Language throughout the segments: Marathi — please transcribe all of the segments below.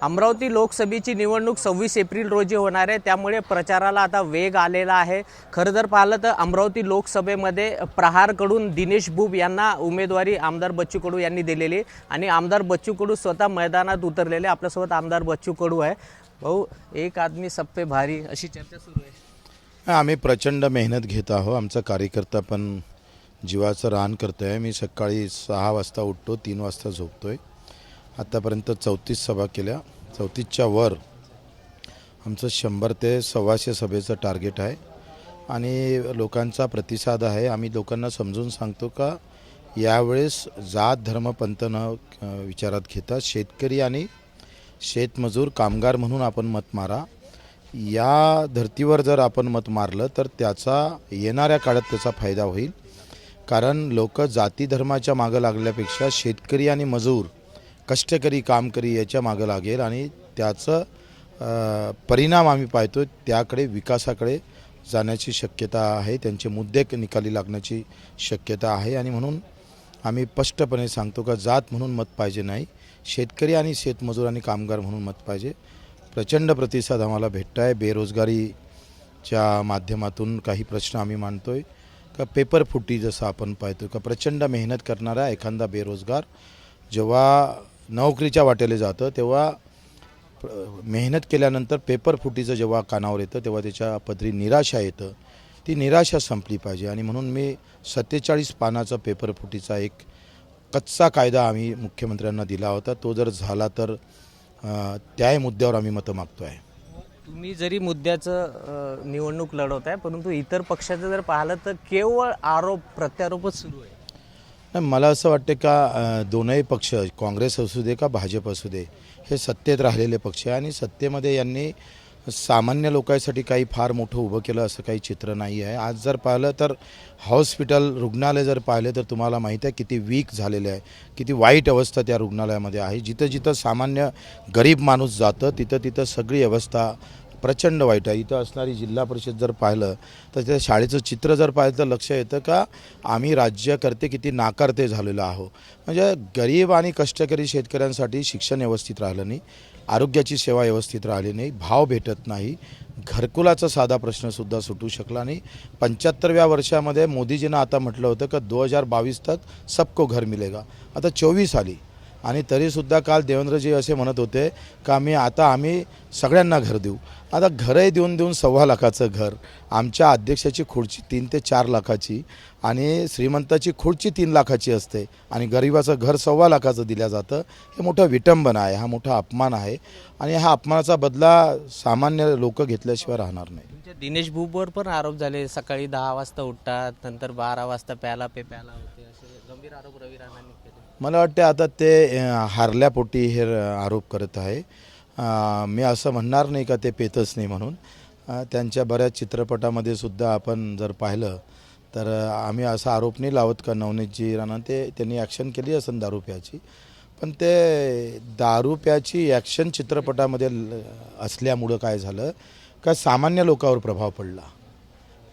अमरावती लोकसभेची निवडणूक 26 एप्रिल रोजी होणार आहे, त्यामुळे प्रचाराला आता वेग आलेला आहे। खरं जर पाहिलं तर अमरावती लोकसभेमध्ये प्रहारकडून दिनेश बुब यांना उमेदवारी आमदार बच्चू कडू यांनी दिलेली आणि आमदार बच्चू कडू स्वतः मैदानात उतरलेले। आपल्यासोबत आमदार बच्चू कडू आहे। भाऊ, एक आदमी सब पे भारी अशी चर्चा सुरू आहे। आम्ही प्रचंड मेहनत घेत आहोत। आमचा कार्यकर्ता पण जीवाचं रान करतोय। मी सकाळी 6 वाजता उठतो, 3 वाजता झोपतोय। आतापर्यंत 34 सभा केल्या, 34च्या वर आमचं 100 ते 125 सभेचं टार्गेट आहे आणि लोकांचा प्रतिसाद आहे। आम्ही लोकांना समजून सांगतो का यावेळेस जात धर्म पंथ न विचारात घेता शेतकरी आणि शेतमजूर कामगार म्हणून आपण मत मारा। या धर्तीवर जर आपण मत मारलं तर त्याचा येणाऱ्या काळात त्याचा फायदा होईल, कारण लोक जाती धर्माच्या मागे लागल्यापेक्षा शेतकरी आणि मजूर कष्टकरी कामकरी याच्या मागे लागेल आणि त्याचं परिणाम आम्ही पाहतो, त्याकडे विकासाकडे जाण्याची शक्यता आहे, त्यांचे मुद्दे निकाली लागण्याची शक्यता आहे। आणि म्हणून आम्ही स्पष्टपणे सांगतो का जात म्हणून मत पाहिजे नाही, शेतकरी आणि शेतमजूर आणि कामगार म्हणून मत पाहिजे। प्रचंड प्रतिसाद आम्हाला भेटत आहे। बेरोजगारीच्या माध्यमातून काही प्रश्न आम्ही मांडतोय का पेपर फुटी जसं आपण पाहतो का प्रचंड मेहनत करणारा एखादा बेरोजगार जेव्हा नोकरीच्या वाटेला जातं तेव्हा मेहनत केल्यानंतर पेपर फुटीचं जेव्हा कानावर येतं तेव्हा त्याच्या पदरी निराशा येतं। ती निराशा संपली पाहिजे आणि म्हणून मी 47 पानाचा पेपर फुटीचा एक कच्चा कायदा आम्ही मुख्यमंत्र्यांना दिला होता। तो जर झाला तर त्या मुद्द्यावर आम्ही मतं मागतो आहे। तुम्ही जरी मुद्द्याचं निवडणूक लढवत आहे, परंतु इतर पक्षाचं जर पाहिलं तर केवळ आरोप प्रत्यारोपच सुरू आहे। मला असं वाटतं का दोनही पक्ष काँग्रेस असू दे का भाजप असू दे हे सत्तेत राहिलेले पक्ष आहे आणि सत्तेमध्ये यांनी सामान्य लोकांसाठी काही फार मोठं उभं केलं असं काही चित्र नाही आहे। आज जर पाहिलं तर हॉस्पिटल रुग्णालय जर पाहिले तर तुम्हाला माहीत आहे किती वीक झालेले आहे, किती वाईट अवस्था त्या रुग्णालयामध्ये आहे। जिथं जिथं सामान्य गरीब माणूस जातं तिथं तिथं सगळी अवस्था प्रचंड वाईट आहे। इथं असणारी जिल्हा परिषद जर पाहिलं तर त्या शाळेचं चित्र जर पाहिलं तर लक्ष येतं का आम्ही राज्यकर्ते किती नाकारते झालेलो आहोत। म्हणजे गरीब आणि कष्टकरी शेतकऱ्यांसाठी शिक्षण व्यवस्थित राहिलं नाही, आरोग्याची सेवा व्यवस्थित राहिली नाही, भाव भेटत नाही, घरकुलाचा साधा प्रश्नसुद्धा सुटू शकला नाही। 75व्या वर्षामध्ये मोदीजीनं आता म्हटलं होतं का 2022 तक सबको घर मिलेगा, आता 24 आली आणि तरीसुद्धा काल देवेंद्रजी असे म्हणत होते का आम्ही सगळ्यांना घर देऊ। आता घरही देऊन 1.25 लाखाचं घर, आमच्या अध्यक्षाची खुर्ची 3 ते 4 लाखाची आणि श्रीमंताची खुर्ची 3 लाखाची असते आणि गरिबाचं घर 1.25 लाखाचं दिलं जातं। हे मोठं विटंबना आहे, हा मोठा अपमान आहे आणि हा अपमानाचा बदला सामान्य लोक घेतल्याशिवाय राहणार नाही। दिनेश बुबवर पण आरोप झाले, सकाळी 10 वाजता उठतात, नंतर 12 वाजता प्याला होते, असे गंभीर आरोप रवी राणांनी केले। मला वाटते आता ते हारल्यापोटी हे आरोप करत आहे। मी असं म्हणणार नाही का ते पेतच नाही म्हणून। त्यांच्या बऱ्याच चित्रपटामध्ये सुद्धा आपण जर पाहिलं तर आम्ही असा आरोप नाही लावत का नवनीतजी राणा त्यांनी ॲक्शन केली असेल दारू प्याची, पण ते दारू प्याची ॲक्शन चित्रपटामध्ये असल्यामुळं काय झालं का सामान्य लोकांवर प्रभाव पडला।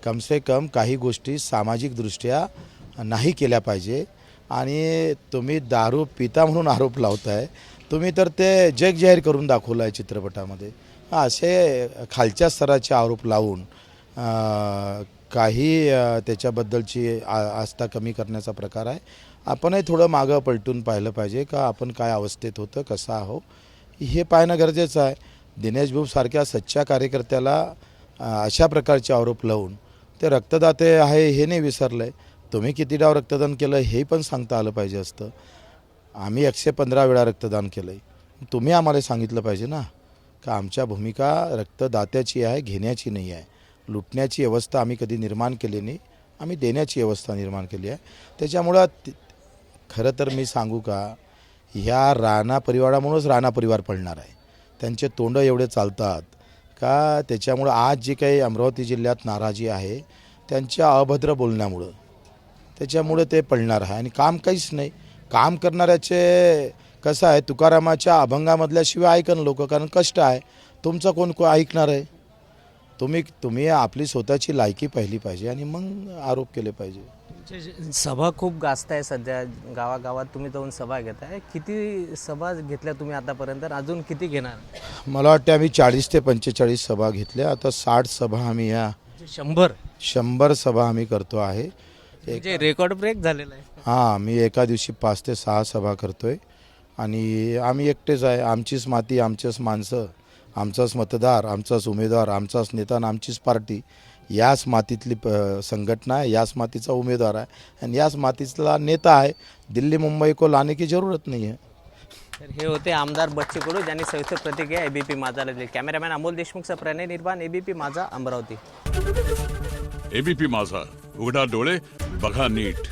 कमसे कम काही गोष्टी सामाजिकदृष्ट्या नाही केल्या पाहिजे आणि तुम्ही दारू पिता म्हणून आरोप लावताय, तुम्ही तर ते जग जाहीर करून दाखवलं आहे चित्रपटामध्ये। असे खालच्या स्तराचे आरोप लावून काही त्याच्याबद्दलची आस्था कमी करण्याचा प्रकार आहे। आपणही थोडं मागं पलटून पाहिलं पाहिजे का आपण काय अवस्थेत होतं, कसं आहो हे पाहणं गरजेचं आहे। दिनेश बुब सारख्या सच्च्या कार्यकर्त्याला अशा प्रकारचे आरोप लावून ते रक्तदाते आहे हे नाही विसरलं, तुम्ही किती डाव रक्तदान केलं हे पण सांगता आलं पाहिजे असतं। आम्ही 115 वेळा रक्तदान केलं आहे, तुम्ही आम्हाला सांगितलं पाहिजे ना का आमच्या भूमिका रक्तदात्याची आहे, घेण्याची नाही आहे। लुटण्याची व्यवस्था आम्ही कधी निर्माण केली नाही, आम्ही देण्याची व्यवस्था निर्माण केली आहे। त्याच्यामुळं खरं तर मी सांगू का ह्या राणा परिवारामुळंच राणा परिवार पडणार आहे। त्यांचे तोंड एवढे चालतात का त्याच्यामुळं आज जी काही अमरावती जिल्ह्यात नाराजी आहे त्यांच्या अभद्र बोलण्यामुळं, त्याच्यामुळे ते पडणार आहे आणि काम काहीच नाही। काम करणाऱ्याचे कसं आहे तुकारामाच्या अभंगामधल्याशिवाय ऐकन लोक, कारण कष्ट आहे, तुमचं कोण ऐकणार आहे। तुम्ही आपली स्वतःची लायकी पाहिली पाहिजे आणि मग आरोप केले पाहिजे। सभा खूप गाजत आहे सध्या गावागावात, तुम्ही जाऊन सभा घेताय. किती सभा घेतल्या तुम्ही आतापर्यंत, अजून किती घेणार? मला वाटते आम्ही 40 ते 45 सभा घेतल्या. आता 60 सभा आम्ही ह्या 100 सभा आम्ही करतो आहे. म्हणजे रेकॉर्ड ब्रेक झालेला आहे. हां, मी एका दिवशी 5 ते 6 सभा करतोय आणि आम्ही एकटेच आहे. आमचीच माती, आमचीच माणसं, आमचाच मतदार, आमचाच उमेदवार, आमचाच नेता आणि आमचीच पार्टी. याच मातीतली संघटना आहे, याच मातीचा उमेदवार आहे आणि याच मातीतला नेता आहे. दिल्ली मुंबई को लाने की जरूरत नहीं है. तर हे होते आमदार बच्चू कडू, ज्यांनी सविस्तर प्रतिक्रिया एबीपी माझाला दिली. कॅमेरामॅन अमोल देशमुखचा प्रणय निर्माण, एबीपी माझा, अमरावती. एबीपी माझा, उघडा डोळे बघा नीट.